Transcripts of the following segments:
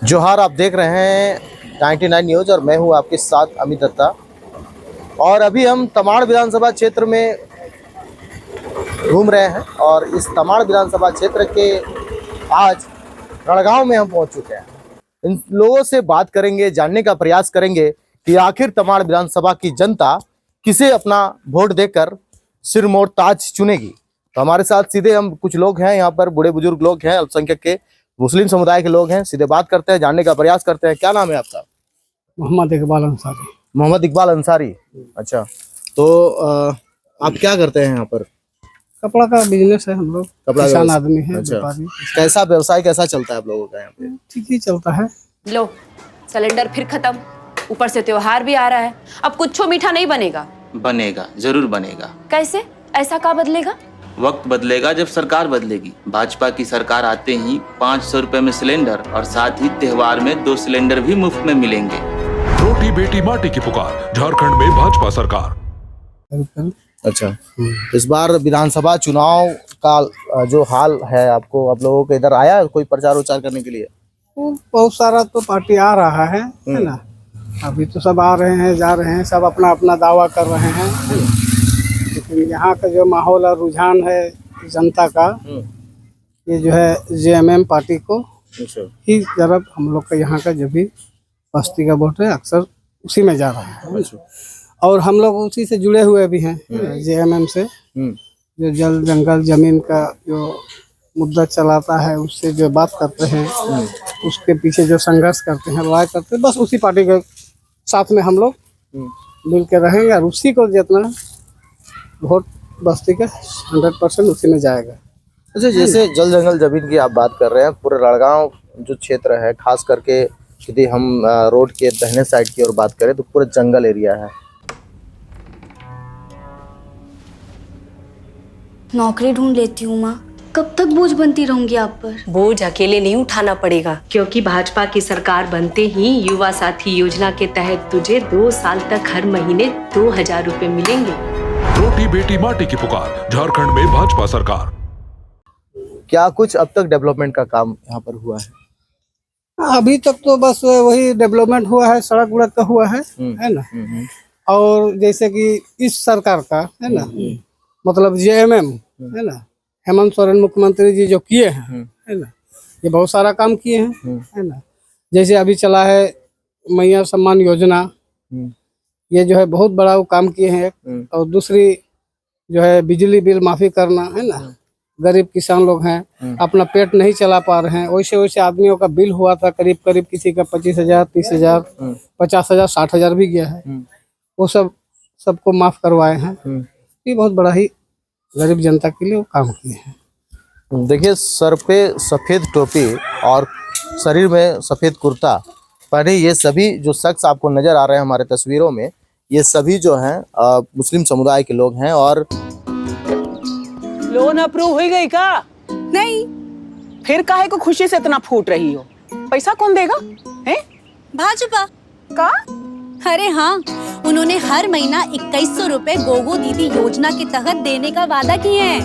जोहार, आप देख रहे हैं 99 न्यूज और मैं हूं आपके साथ अमित दत्ता। और अभी हम तमाड़ विधानसभा क्षेत्र में घूम रहे हैं और इस तमाड़ विधानसभा क्षेत्र के आज रणगांव में हम पहुंच चुके हैं। इन लोगों से बात करेंगे, जानने का प्रयास करेंगे कि आखिर तमाड़ विधानसभा की जनता किसे अपना वोट देकर सिरमौर ताज चुनेगी। तो हमारे साथ सीधे हम कुछ लोग हैं, यहाँ पर बूढ़े बुजुर्ग लोग हैं, अल्पसंख्यक के मुस्लिम समुदाय के लोग हैं। सीधे बात करते हैं, जानने का प्रयास करते हैं। क्या नाम है आपका? मोहम्मद इकबाल अंसारी। मोहम्मद इकबाल अंसारी। अच्छा, तो आप क्या करते हैं यहाँ पर? कपड़ा का बिजनेस है, हम लोग कपड़ा किसान व्यवसाय। आदमी है, अच्छा, व्यापारी। कैसा व्यवसाय कैसा चलता है आप लोगों का यहाँ पे? ठीक ही चलता है। लो, सिलेंडर फिर खत्म, ऊपर से त्योहार भी आ रहा है। अब कुछ मीठा नहीं बनेगा। बनेगा, जरूर बनेगा। कैसे? ऐसा क्या बदलेगा? वक्त बदलेगा जब सरकार बदलेगी। भाजपा की सरकार आते ही 500 रुपए में सिलेंडर और साथ ही त्योहार में 2 सिलेंडर भी मुफ्त में मिलेंगे। रोटी बेटी माटी की पुकार, झारखंड में भाजपा सरकार। अच्छा, इस बार विधानसभा चुनाव का जो हाल है, आपको आप लोगों के इधर आया कोई प्रचार उचार करने के लिए? तो बहुत सारा तो पार्टी आ रहा है ना। अभी तो सब आ रहे हैं, जा रहे हैं, सब अपना अपना दावा कर रहे हैं। लेकिन यहाँ का जो माहौल और रुझान है जनता का, ये जो है जेएमएम पार्टी को ही जरा हम लोग का यहाँ का जो भी बस्ती का वोट है अक्सर उसी में जा रहा है। और हम लोग उसी से जुड़े हुए भी हैं, जेएमएम से। जो जल जंगल जमीन का जो मुद्दा चलाता है, उससे जो बात करते हैं, उसके पीछे जो संघर्ष करते हैं, लड़ाई करते हैं, बस उसी पार्टी के साथ में हम लोग मिल के रहेंगे और उसी को जितना वोट बस्ती का 100% उसी में जाएगा। अच्छा, जैसे जल जंगल जमीन की आप बात कर रहे हैं, पूरे रणगांव जो क्षेत्र है, खास करके यदि हम रोड के दाहिने साइड की ओर बात करें तो पूरा जंगल एरिया है। नौकरी ढूंढ लेती हूँ माँ, कब तक बोझ बनती रहूंगी आप पर? बोझ अकेले नहीं उठाना पड़ेगा, क्योंकि भाजपा की सरकार बनते ही युवा साथी योजना के तहत तुझे 2 साल तक हर महीने 2000 रुपए मिलेंगे। रोटी बेटी माटी की पुकार, झारखंड में भाजपा सरकार। क्या कुछ अब तक डेवलपमेंट का काम यहाँ पर हुआ है? अभी तक तो बस वही डेवलपमेंट हुआ है, सड़क उड़क का हुआ है ना। और जैसे कि इस सरकार का है ना, मतलब जेएमएम है ना, हेमंत सोरेन मुख्यमंत्री जी जो किए हैं है ना, ये बहुत सारा काम किए हैं है ना। जैसे अभी चला है मैया सम्मान योजना, ये जो है बहुत बड़ा वो काम किए हैं एक। और दूसरी जो है बिजली बिल माफी करना है ना। गरीब किसान लोग हैं, अपना पेट नहीं चला पा रहे हैं, वैसे वैसे आदमियों का बिल हुआ था करीब करीब किसी का 25,000, 30,000, 50,000, 60,000 भी गया है। वो सबको माफ करवाए हैं। ये बहुत बड़ा ही गरीब जनता के लिए वो काम किए हैं। देखिए, सर पे सफ़ेद टोपी और शरीर में सफ़ेद कुर्ता पहने ये सभी जो शख्स आपको नज़र आ रहे हैं हमारे तस्वीरों में, ये सभी जो हैं मुस्लिम समुदाय के लोग हैं। और लोन अप्रूव हो गई का? नहीं। फिर काहे को खुशी से इतना फूट रही हो? पैसा कौन देगा? हैं? भाजपा का? अरे हाँ, उन्होंने हर महीना 2100 रुपए गोगो दीदी योजना के तहत देने का वादा किए हैं।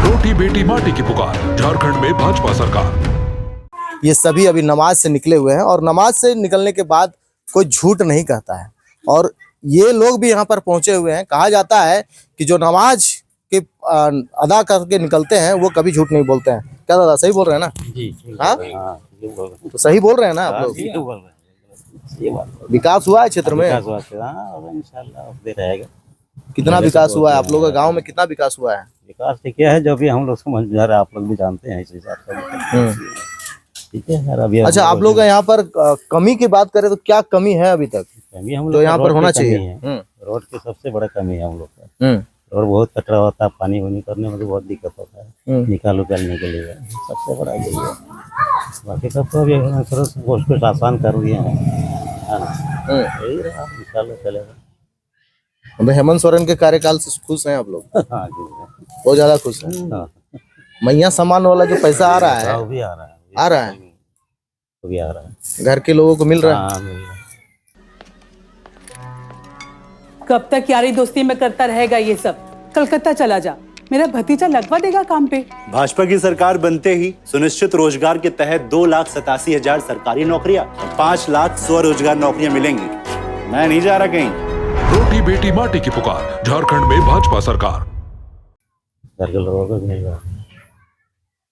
रोटी बेटी माटी की पुकार, झारखंड में भाजपा सरकार। ये सभी अभी नमाज से निकले हुए हैं और नमाज से निकलने के बाद कोई झूठ नहीं कहता है। और ये लोग भी यहाँ पर पहुंचे हुए हैं। कहा जाता है कि जो नमाज के अदा करके निकलते हैं वो कभी झूठ नहीं बोलते हैं। क्या दादा सही बोल रहे हैं ना? जी। हाँ, तो सही बोल रहे हैं ना आप लोग? विकास हुआ है क्षेत्र में? कितना विकास हुआ है आप लोगों के गांव में? कितना विकास हुआ है? विकास ठीक है, जो भी हम लोग समझ जा रहे हैं, आप लोग भी जानते हैं इस हिसाब से। ठीक है सर। अभी अच्छा, आप लोग यहाँ पर कमी की बात करें तो क्या कमी है अभी तक कमी हम जो लोग यहाँ पर होना चाहिए? रोड की सबसे बड़ा कमी है हम लोग का। रोड बहुत कचरा होता है, पानी वानी करने में तो बहुत दिक्कत होता है, निकाल उकालने के लिए सबसे बड़ा यही है। बाकी सब तो अभी कुछ आसान कर दिए हैं, यही रहा, इंशाल्लाह चलेगा। हेमंत सोरेन के कार्यकाल से खुश हैं आप लोग? हाँ जी, बहुत ज्यादा खुश हैं। मैया सम्मान वाला जो पैसा आ रहा है, वो भी आ रहा है, वो भी आ रहा है, घर के लोगों को मिल रहा है। कब तक यारी दोस्ती में करता रहेगा ये सब? कलकत्ता चला जा, मेरा भतीजा लगवा देगा काम पे। भाजपा की सरकार बनते ही सुनिश्चित रोजगार के तहत 2,87,000 सरकारी नौकरियां और 5 लाख स्वरोजगार नौकरियां मिलेंगी। मैं नहीं जा रहा कहीं। रोटी बेटी माटी की पुकार, झारखंड में भाजपा सरकार। घर के लोगों को भी नहीं रहा।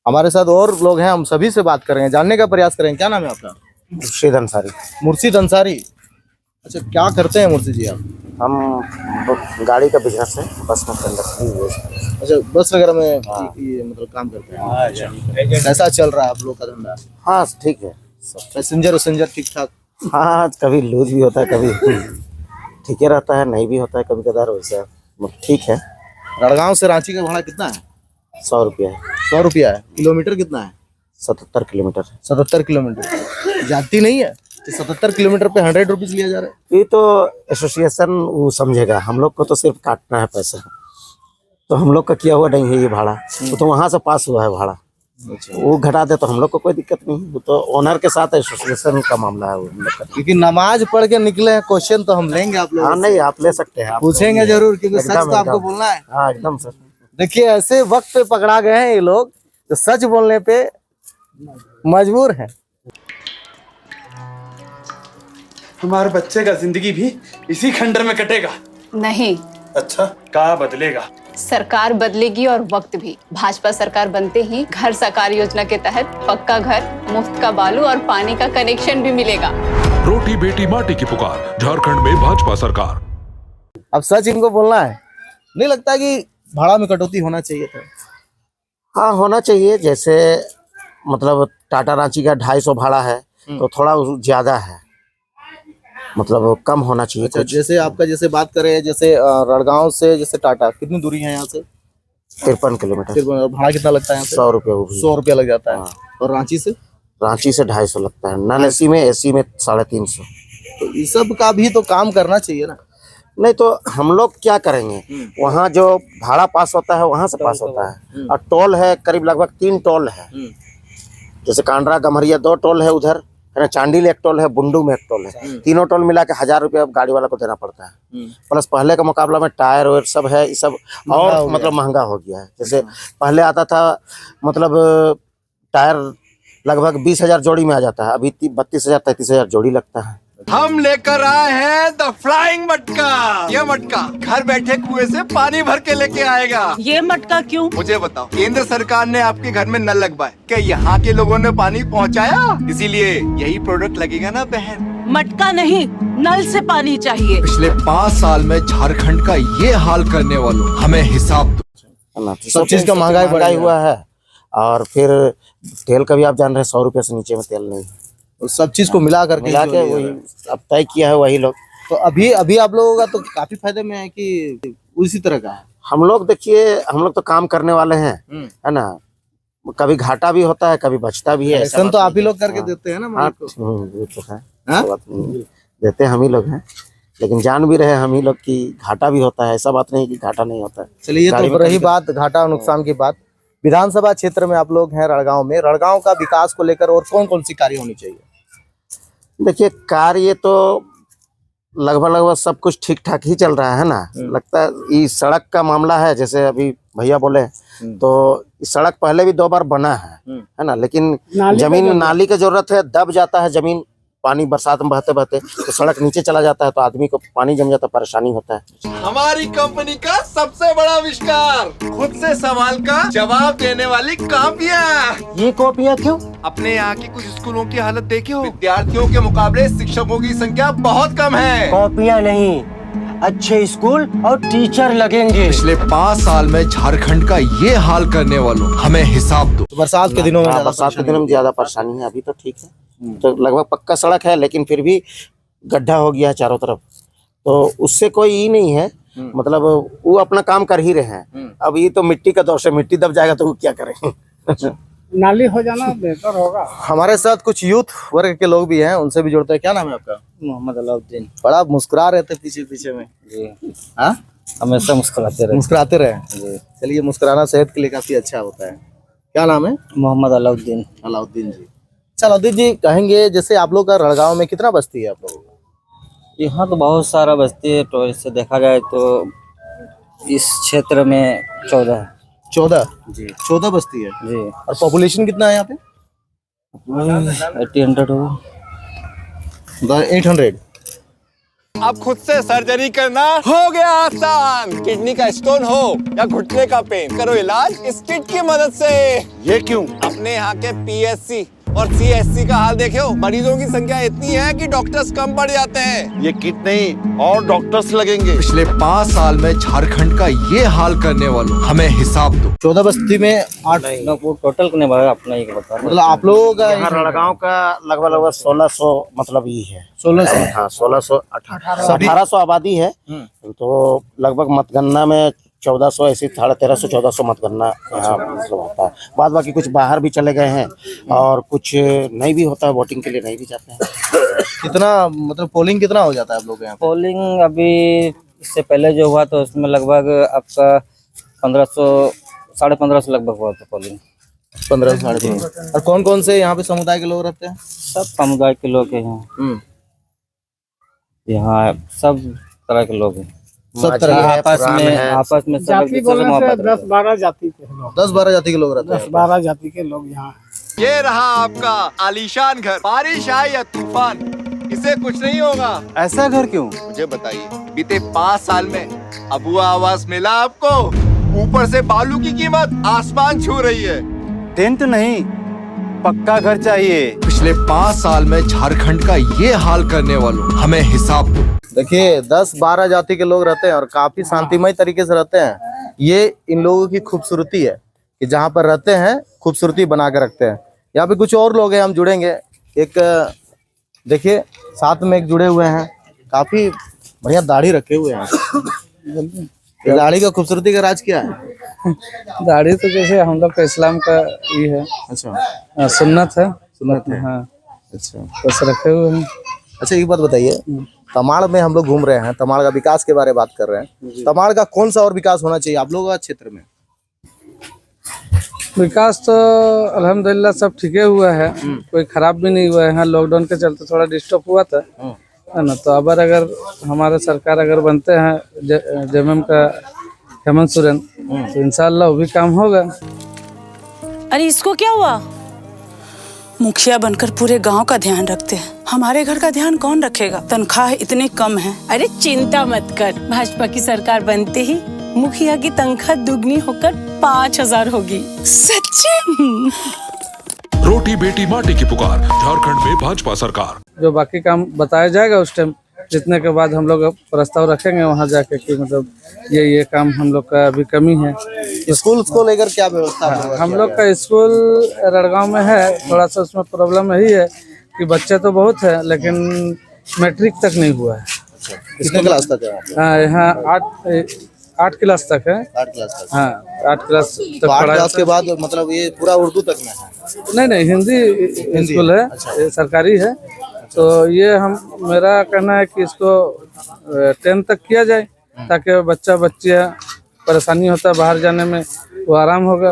हमारे साथ और लोग हैं, हम सभी से बात करेंगे, जानने का प्रयास करेंगे। क्या नाम है आपका? मुर्शीद अंसारी। मुर्शीद अंसारी। अच्छा, क्या करते हैं मुर्शीद जी आप? हम गाड़ी का बिजनेस है, बस में कंडक्टर। अच्छा, बस वगैरह में ये मतलब काम करते हैं। कैसा चल रहा है आप लोग का धंधा? हाँ ठीक है। पैसेंजर वैसेंजर ठीक ठाक? हाँ कभी लूज भी होता है, कभी ठीक ही रहता है, नहीं भी होता है कभी कदार, वैसा ठीक है। रड़गांव से रांची का भाड़ा कितना है? 100 रुपया है। 100 रुपया है। किलोमीटर कितना है? 77 किलोमीटर। 77 किलोमीटर जाती नहीं है? 77 किलोमीटर पे 100 रुपीज लिया जा रहा है। ये तो एसोसिएशन वो समझेगा, हम लोग को तो सिर्फ काटना है पैसा, तो हम लोग का किया हुआ नहीं है ये भाड़ा। वो तो वहाँ से पास हुआ है भाड़ा, वो घटा दे तो हम लोग को कोई दिक्कत नहीं। वो तो ओनर के साथ एसोसिएशन का मामला है वो हम लोग का। क्योंकि नमाज पढ़ के निकले हैं, क्वेश्चन तो हम लेंगे आप लोग। हाँ नहीं, आप ले सकते हैं, पूछेंगे जरूर, क्योंकि सच तो आपको बोलना है। हाँ एकदम सर। देखिए, ऐसे वक्त पे पकड़ा गए हैं ये लोग जो सच बोलने पे मजबूर हैं। हमारे बच्चे का जिंदगी भी इसी खंडर में कटेगा। नहीं, अच्छा, क्या बदलेगा? सरकार बदलेगी और वक्त भी। भाजपा सरकार बनते ही घर साकार योजना के तहत पक्का घर, मुफ्त का बालू और पानी का कनेक्शन भी मिलेगा। रोटी बेटी माटी की पुकार, झारखंड में भाजपा सरकार। अब सच इनको बोलना है। नहीं लगता कि भाड़ा में कटौती होना चाहिए था? हाँ होना चाहिए। जैसे मतलब टाटा रांची का 250 भाड़ा है तो थोड़ा ज्यादा है, मतलब कम होना चाहिए। अच्छा, जैसे आपका जैसे बात करें, जैसे रड़गांव से जैसे टाटा कितनी दूरी है यहाँ से? 53 किलोमीटर। भाड़ा कितना लगता है यहाँ से? 100 रुपया। 100 रुपया लग जाता है। और रांची से? रांची से 250 लगता है। नॉन एसी में, एसी में 350। तो इस सब का भी तो काम करना चाहिए ना। नहीं तो हम लोग क्या करेंगे, वहाँ जो भाड़ा पास होता है वहाँ से पास होता है, और टोल है करीब लगभग 3 टोल है। जैसे कांडरा गम्हरिया 2 टोल है उधर है ना, चांडिल 1 टोल है, बुंडू में 1 टोल है। तीनों टोल मिला के 1000 रुपया अब गाड़ी वाला को देना पड़ता है। प्लस पहले का मुकाबला में टायर वायर सब है, ये सब और मतलब महंगा हो गया है। जैसे पहले आता था मतलब टायर लगभग 20,000 जोड़ी में आ जाता है, अभी 32,000 33,000 जोड़ी लगता है। हम लेकर आए हैं द फ्लाइंग मटका। ये मटका घर बैठे कुएं से पानी भर के लेके आएगा। ये मटका क्यों? मुझे बताओ, केंद्र सरकार ने आपके घर में नल लगवाए, क्या यहाँ के लोगों ने पानी पहुँचाया? इसीलिए यही प्रोडक्ट लगेगा ना बहन। मटका नहीं, नल से पानी चाहिए। पिछले 5 साल में झारखंड का ये हाल करने वालों, हमें हिसाब दो। सब चीज का महंगाई हुआ है। और फिर तेल का भी आप जान रहे हैं, 100 रुपये से नीचे में तेल नहीं है। सब चीज को मिला करके वही अब तय किया है वही लोग। तो अभी आप लोगों का तो काफी फायदे में है कि उसी तरह का है? हम लोग देखिए, हम लोग तो काम करने वाले हैं, है ना, कभी घाटा भी होता है, कभी बचता भी है। ऐसा तो आप ही लोग करके देते हैं ना मालिक को। वो तो है, देते हम ही लोग हैं, लेकिन जान भी रहे हम ही लोग की घाटा भी होता है। ऐसा बात नहीं कि घाटा नहीं होता है। चलिए, ये तो रही बात घाटा और नुकसान की बात। विधानसभा क्षेत्र में आप लोग हैं रड़गांव में, रड़गांव का विकास को लेकर और कौन कौन सी कार्य होनी चाहिए? देखिए, कार्य तो लगभग सब कुछ ठीक ठाक ही चल रहा है ना। लगता है ये सड़क का मामला है, जैसे अभी भैया बोले, तो सड़क पहले भी 2 बार बना है ना, लेकिन जमीन नाली की जरूरत है, दब जाता है जमीन, पानी बरसात में बहते बहते तो सड़क नीचे चला जाता है, तो आदमी को पानी जम जाता है, परेशानी होता है। हमारी कंपनी का सबसे बड़ा आविष्कार, खुद से सवाल का जवाब देने वाली कॉपियाँ। ये कॉपियाँ क्यों? अपने यहाँ की कुछ स्कूलों की हालत देखी हो? विद्यार्थियों के मुकाबले शिक्षकों की संख्या बहुत कम है। कॉपियाँ नहीं, अच्छे स्कूल और टीचर लगेंगे। पिछले 5 साल में झारखंड का ये हाल करने वालों, हमें हिसाब दो। बरसात के दिनों में ज्यादा परेशानी है। अभी तो ठीक है, तो लगभग पक्का सड़क है, लेकिन फिर भी गड्ढा हो गया है चारों तरफ, तो उससे कोई ही नहीं है। मतलब वो अपना काम कर ही रहे हैं। अब ये तो मिट्टी का दौर है, मिट्टी दब जाएगा तो वो क्या करेंगे। नाली हो जाना बेहतर होगा। हमारे साथ कुछ यूथ वर्ग के लोग भी हैं, उनसे भी जुड़ते हैं। क्या नाम है आपका? मोहम्मद अलाउद्दीन। बड़ा मुस्कुरा रहे थे पीछे में जी। हाँ, हमेशा मुस्कुराते रहे। चलिए, मुस्कुराना सेहत के लिए काफी अच्छा होता है। क्या नाम है? मोहम्मद अलाउद्दीन। अलाउद्दीन जी। अच्छा अलाउद्दीन जी, कहेंगे जैसे आप लोग का रड़गांव में कितना बस्ती है आप लोगों का? यहाँ तो बहुत सारा बस्ती है, तो इससे देखा जाए तो इस क्षेत्र में 14 है। 14 जी 14 बस्ती है। जी और पॉपुलेशन कितना है यहाँ पे? 800 होगा। 800। अब खुद से सर्जरी करना हो गया आसान। किडनी का स्टोन हो या घुटने का पेन, करो इलाज इस किट की मदद से। ये क्यों? अपने यहाँ के पीएससी और सीएससी का हाल देखो, मरीजों की संख्या इतनी है कि डॉक्टर्स कम पड़ जाते हैं। ये किट नहीं और डॉक्टर्स लगेंगे। पिछले 5 साल में झारखंड का ये हाल करने वालों, हमें हिसाब दो। 14 बस्ती में 8, वो टोटल कितने भाई अपना ही बता। मतलब आप लोगों का यहाँ लड़गांव का लगभग 1600 मतलब ये है। 1600। हाँ 1600 1800 आबादी है। तो लगभग मतगणना में 1400 ऐसी 1350 1400 मतगणना यहाँ मतलब होता है। बाद बाकी कुछ बाहर भी चले गए हैं और कुछ नहीं भी होता है, वोटिंग के लिए नहीं भी जाते हैं। कितना मतलब पोलिंग कितना हो जाता है आप लोग यहाँ पे? पोलिंग अभी इससे पहले जो हुआ तो उसमें लगभग आपका 1500 1550 लगभग हुआ था पोलिंग। 15 साढ़े 15। और कौन कौन से यहाँ पे समुदाय के लोग रहते हैं? सब समुदाय के लोग हैं यहाँ। यहाँ सब तरह के लोग हैं। सब तरह के आपस में सब जाति बोलने से 10-12 जाति के लोग, 10-12 जाति के लोग रहते हैं। 10-12 जाति के लोग यहाँ हैं। ये रहा आपका आलीशान घर। बारिश आए या तूफान, इसे कुछ नहीं होगा। ऐसा घर क्यों? मुझे बताइए, बीते 5 साल में अबुआ आवास मिला आपको? ऊपर से बालू की कीमत आसमान छू रही है। टेंट नहीं, पक्का घर चाहिए। पिछले 5 साल में झारखंड का ये हाल करने वालों, हमें हिसाब दो। देखिए 10-12 जाति के लोग रहते हैं और काफी शांतिमय तरीके से रहते हैं। ये इन लोगों की खूबसूरती है कि जहाँ पर रहते हैं खूबसूरती बना के रखते हैं। यहाँ पे कुछ और लोग हैं, हम जुड़ेंगे। एक देखिए साथ में एक जुड़े हुए हैं, काफी बढ़िया दाढ़ी रखे हुए हैं। दाढ़ी का खूबसूरती का राज क्या है? दाढ़ी तो जैसे हम लोग का इस्लाम का ये है। अच्छा, सुन्नत है। सुन्नत है। हाँ अच्छा बस रखे हुए हैं। अच्छा, एक बात बताइए, तमाड़ में हम लोग घूम रहे हैं, तमाड़ का विकास के बारे में बात कर रहे हैं। तमाड़ का कौन सा और विकास होना चाहिए आप लोगों का क्षेत्र में? विकास तो अल्हम्दुलिल्लाह सब ठीके हुआ है, कोई खराब भी नहीं हुआ है। यहाँ लॉकडाउन के चलते थोड़ा डिस्टर्ब हुआ था, है ना। तो अगर हमारे सरकार अगर बनते हैं जेएमएम का हेमंत सोरेन, तो इंशाल्लाह वो भी काम होगा। अरे इसको क्या हुआ? मुखिया बनकर पूरे गांव का ध्यान रखते हैं, हमारे घर का ध्यान कौन रखेगा? तनख्वाह इतनी कम है। अरे चिंता मत कर, भाजपा की सरकार बनते ही मुखिया की तनख्वाह दुगनी होकर 5000 होगी। सच्ची? रोटी बेटी माटी की पुकार, झारखंड में भाजपा सरकार। जो बाकी काम बताया जाएगा उस टाइम जितने के बाद हम लोग प्रस्ताव रखेंगे वहाँ जाके कि मतलब ये काम हम लोग का अभी कमी है। स्कूल को लेकर क्या व्यवस्था है? हम लोग का स्कूल रड़गांव में है, थोड़ा सा उसमें प्रॉब्लम यही है कि बच्चे तो बहुत है लेकिन मैट्रिक तक नहीं हुआ है। कितने क्लास तक है? हाँ यहाँ 8 क्लास तक है। 8 क्लास तक? हाँ 8 क्लास तक। 8 क्लास के बाद मतलब ये पूरा उर्दू तक में है? नहीं, हिंदी स्कूल है। अच्छा। सरकारी है। तो ये मेरा कहना है कि इसको 10 तक किया जाए ताकि बच्चियाँ परेशानी होता है बाहर जाने में, वो आराम होगा।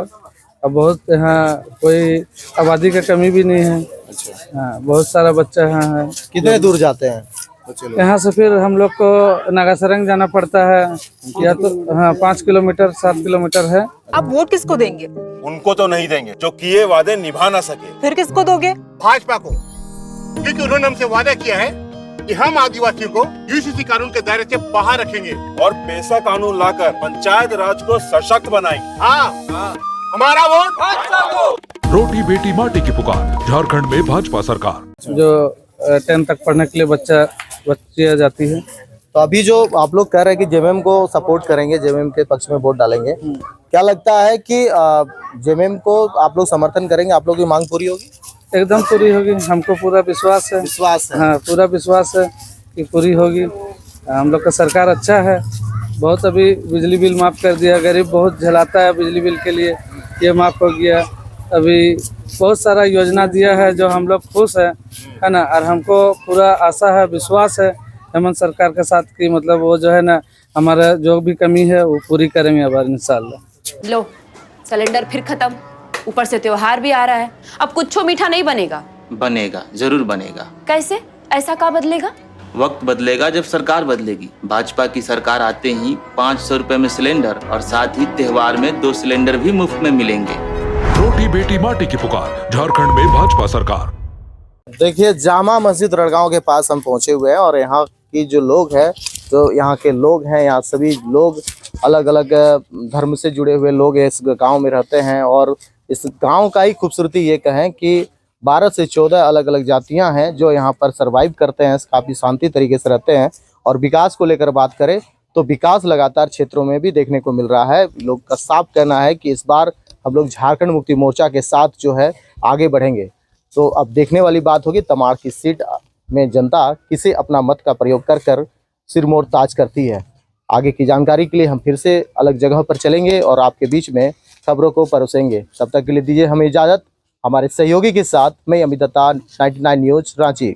अब बहुत यहाँ कोई आबादी का कमी भी नहीं है। अच्छा। हाँ बहुत सारा बच्चा यहाँ है। कितने दूर जाते हैं बच्चे लोग? यहाँ से फिर हम लोग को नागासरंग जाना पड़ता है, या तो हाँ 5 किलोमीटर 7 किलोमीटर है। आप वोट किसको देंगे? उनको तो नहीं देंगे जो किए वादे निभा ना सके। फिर किसको दोगे? भाजपा को, क्योंकि उन्होंने हमसे वादा किया है कि हम आदिवासियों को यूसीसी कानून के दायरे से बाहर रखेंगे और पैसा कानून लाकर पंचायत राज को सशक्त बनाएंगे। हाँ, हमारा वोट भाजपा को। रोटी बेटी माटी की पुकार, झारखंड में भाजपा सरकार। जो 10 तक पढ़ने के लिए बच्चियाँ जाती है। तो अभी जो आप लोग कह रहे हैं कि जेएमएम को सपोर्ट करेंगे, जेएमएम के पक्ष में वोट डालेंगे, क्या लगता है कि जेएमएम को आप लोग समर्थन करेंगे? आप लोग की मांग पूरी होगी? एकदम पूरी होगी, हमको पूरा विश्वास है। विश्वास है? हाँ पूरा विश्वास है कि पूरी होगी। हम लोग का सरकार अच्छा है, बहुत अभी बिजली बिल माफ़ कर दिया, गरीब बहुत झेलाता है बिजली बिल के लिए, ये माफ़ हो गया। अभी बहुत सारा योजना दिया है जो हम लोग खुश है ना। और हमको पूरा आशा है, विश्वास है हेमंत सरकार के साथ कि मतलब वो जो है ना हमारा जो भी कमी है वो पूरी करेंगे अब इंशाल्लाह। लो सिलेंडर फिर खत्म, ऊपर से त्योहार भी आ रहा है, अब कुछ मीठा नहीं बनेगा? बनेगा, जरूर बनेगा। कैसे? ऐसा क्या बदलेगा? वक्त बदलेगा जब सरकार बदलेगी। भाजपा की सरकार आते ही 500 रुपए में सिलेंडर और साथ ही त्योहार में 2 सिलेंडर भी मुफ्त में मिलेंगे। रोटी बेटी माटी की पुकार, झारखंड में भाजपा सरकार। देखिए, जामा मस्जिद रड़गांव के पास हम पहुंचे हुए हैं और यहाँ की जो लोग हैं, जो यहाँ के लोग हैं, यहाँ सभी लोग अलग अलग धर्म से जुड़े हुए लोग इस गांव में रहते हैं। और इस गांव का ही खूबसूरती ये कहें कि 12 से 14 अलग अलग जातियां हैं जो यहाँ पर सरवाइव करते हैं, काफ़ी शांति तरीके से रहते हैं। और विकास को लेकर बात करें तो विकास लगातार क्षेत्रों में भी देखने को मिल रहा है। लोग का साफ कहना है कि इस बार हम लोग झारखंड मुक्ति मोर्चा के साथ जो है आगे बढ़ेंगे। तो अब देखने वाली बात होगी तमाड़ की सीट में जनता किसे अपना मत का प्रयोग कर कर सिरमौर ताज करती है। आगे की जानकारी के लिए हम फिर से अलग जगह पर चलेंगे और आपके बीच में खबरों को परोसेंगे। तब तक के लिए दीजिए हमें इजाज़त। हमारे सहयोगी के साथ मैं अमित दत्ता, 99 न्यूज़ रांची।